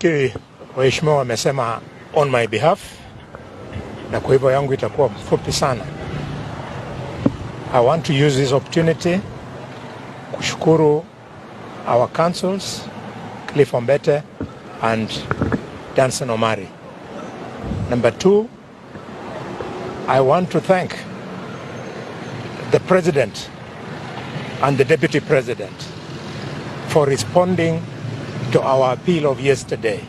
Nafikiri waheshimiwa wamesema on my behalf, na kwa hivyo yangu itakuwa mfupi sana. I want to use this opportunity kushukuru our councils, Cliff Ombete and Danson Omari. Number two, I want to thank the President and the Deputy President for responding to our appeal of yesterday.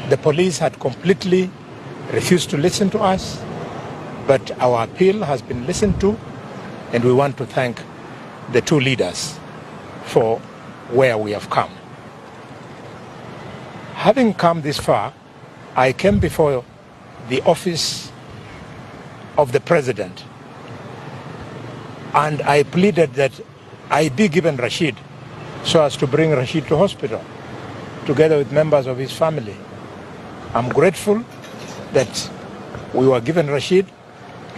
The police had completely refused to listen to us, but our appeal has been listened to, and we want to thank the two leaders for where we have come. Having come this far, I came before the office of the President and I pleaded that I be given Rashid so as to bring Rashid to hospital together with members of his family. I'm grateful that we were given Rashid.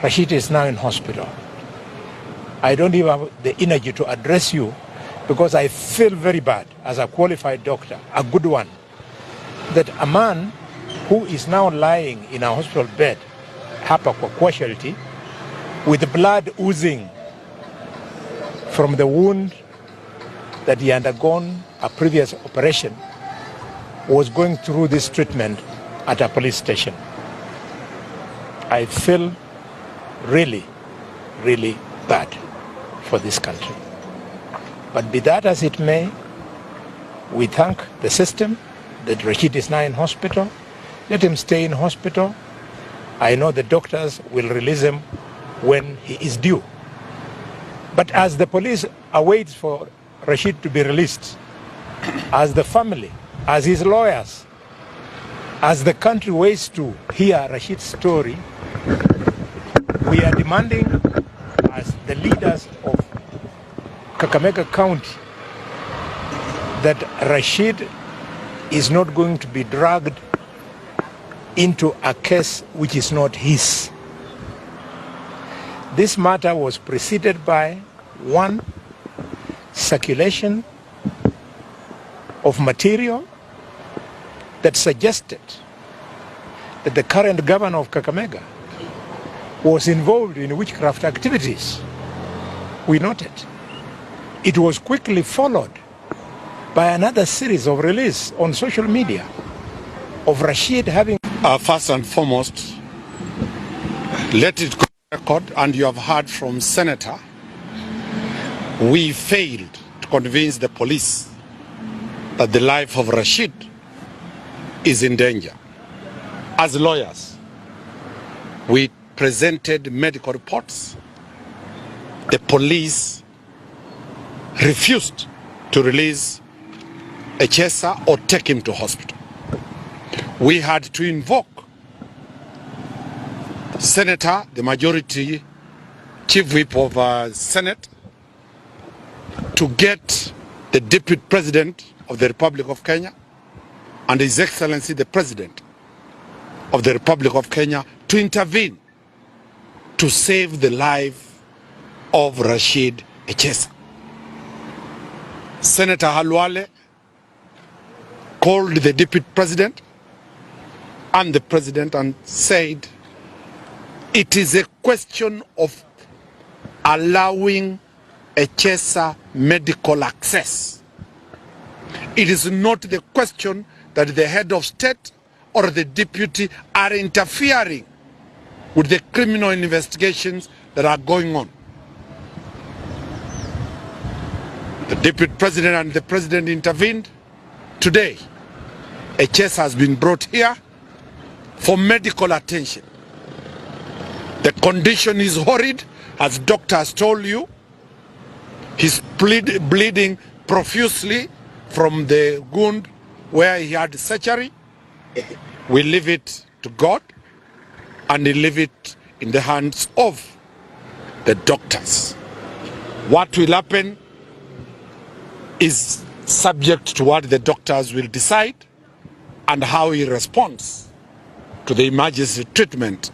Rashid is now in hospital. I don't even have the energy to address you because I feel very bad as a qualified doctor, a good one, that a man who is now lying in a hospital bed, hapa kwa casualty, with blood oozing from the wound that he undergone a previous operation, was going through this treatment at a police station. I feel really, really bad for this country. But be that as it may, we thank the system that Rashid is now in hospital. Let him stay in hospital. I know the doctors will release him when he is due. But as the police awaits for Rashid to be released, as the family, as his lawyers, as the country waits to hear Rashid's story, we are demanding as the leaders of Kakamega County that Rashid is not going to be dragged into a case which is not his. This matter was preceded by one, circulation of material that suggested that the current governor of Kakamega was involved in witchcraft activities. We noted. It was quickly followed by another series of release on social media of Rashid having... First and foremost, let it go on record, and you have heard from Senator, we failed to convince the police that the life of Rashid is in danger. As lawyers, we presented medical reports. The police refused to release Echesa'S or take him to hospital. We had to invoke Senator, the majority chief whip of Senate, to get the Deputy President of the Republic of Kenya and His Excellency the President of the Republic of Kenya to intervene to save the life of Rashid Echesa'S. Senator Khalwale called the Deputy President and the President and said it is a question of allowing Echesa'S medical access. It is not the question that the head of state or the deputy are interfering with the criminal investigations that are going on. The Deputy President and the President intervened. Today, Echesa'S has been brought here for medical attention. The condition is horrid, as doctors told you. He's bleeding profusely from the wound where he had surgery. We leave it to God and we leave it in the hands of the doctors. What will happen is subject to what the doctors will decide and how he responds to the emergency treatment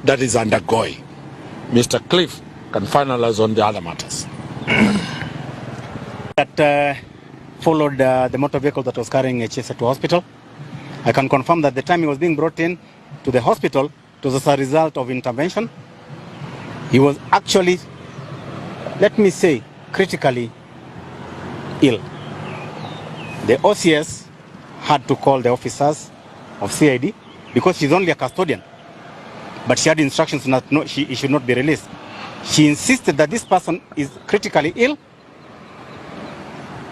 that is undergoing. Mr. Cliff can finalize on the other matters. That followed the motor vehicle that was carrying Echesa'S to hospital. I can confirm that the time he was being brought in to the hospital, it was as a result of intervention. He was actually, let me say, critically ill. The OCS had to call the officers of CID because she's only a custodian, but she had instructions that he should not be released. She insisted that this person is critically ill.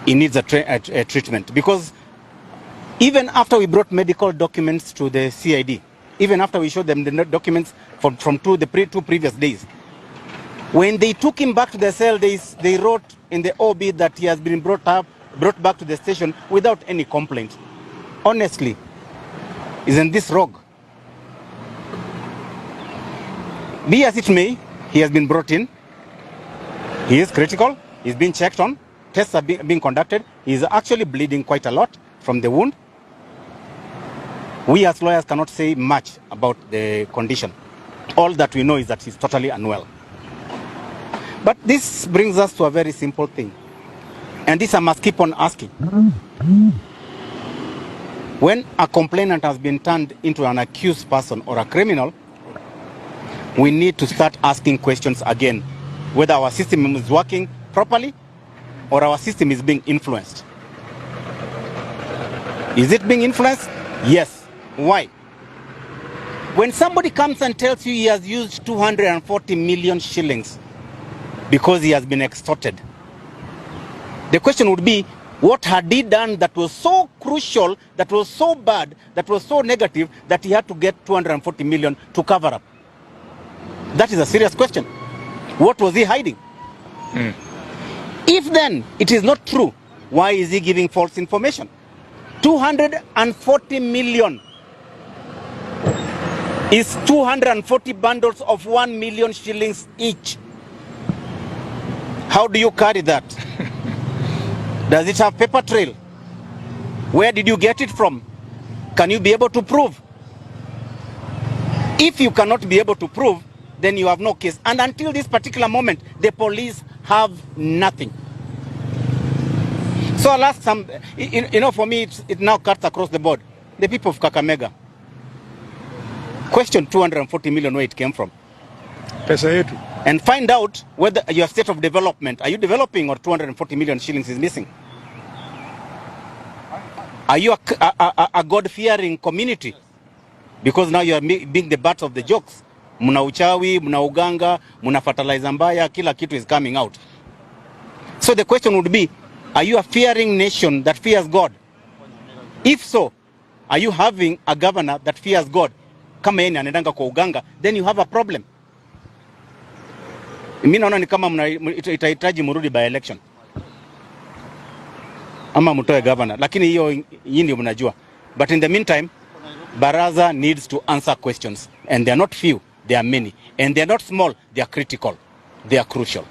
He needs a treatment, because even after we brought medical documents to the CID, even after we showed them the documents from the two previous days, when they took him back to the cell, they wrote in the OB that he has been brought back to the station without any complaint. Honestly, isn't this rogue? Be as it may, he has been brought in. He is critical. He's been checked on. Tests are being conducted. He's actually bleeding quite a lot from the wound. We as lawyers cannot say much about the condition. All that we know is that he's totally unwell. But this brings us to a very simple thing. And this I must keep on asking. When a complainant has been turned into an accused person or a criminal, we need to start asking questions again, whether our system is working properly or our system is being influenced. Is it being influenced? Yes. Why? When somebody comes and tells you he has used 240 million shillings because he has been extorted, the question would be, what had he done that was so crucial, that was so bad, that was so negative, that he had to get 240 million to cover up? That is a serious question. What was he hiding? If then it is not true, why is he giving false information? 240 million is 240 bundles of 1 million shillings each. How do you carry that? Does it have paper trail? Where did you get it from? Can you be able to prove? If you cannot be able to prove, then you have no case. And until this particular moment, the police have nothing. So I'll ask some, for me, it now cuts across the board. The people of Kakamega, question 240 million, where it came from. Pesa yetu. And find out whether your state of development, are you developing or 240 million shillings is missing? Are you a God-fearing community? Because now you are being the butt of the jokes. Muna uchawi, muna uganga, muna fertilizer mbaya, kila kitu is coming out. So the question would be, are you a fearing nation that fears God? If so, are you having a governor that fears God? Kama yeye anaendanga kwa uganga, then you have a problem. Mimi naona ni kama itahitaji murudi by election. Ama mtoe governor, lakini hiyo ndio mnajua. But in the meantime, Barasa needs to answer questions, and they are not few, they are many, and they are not small, they are critical, they are crucial.